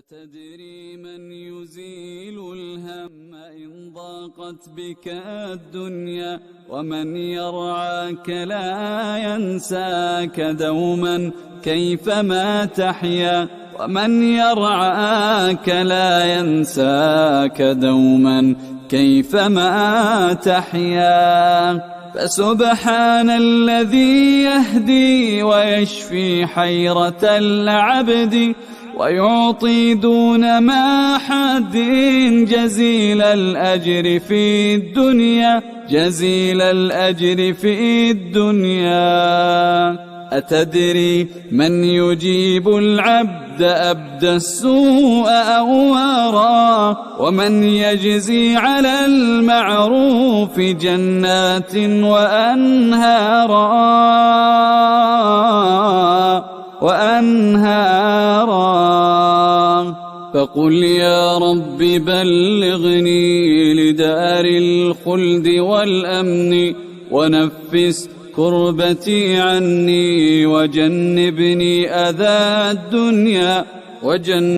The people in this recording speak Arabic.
أتدري من يزيل الهم إن ضاقت بك الدنيا، ومن يرعاك لا ينساك دوما كيفما تحيا، ومن يرعاك لا ينساك دوما كيفما تحيا. فسبحان الذي يهدي ويشفي حيرة العبد، ويعطي دون ما حد جزيل الأجر في الدنيا، جزيل الأجر في الدنيا. أتدري من يجيب العبد أبدى السوء أوارا، ومن يجزي على المعروف جنات وأنهارا. فقل يا رب بلغني لدار الخلد والأمن، ونفس كربتي عني، وجنبني أذى الدنيا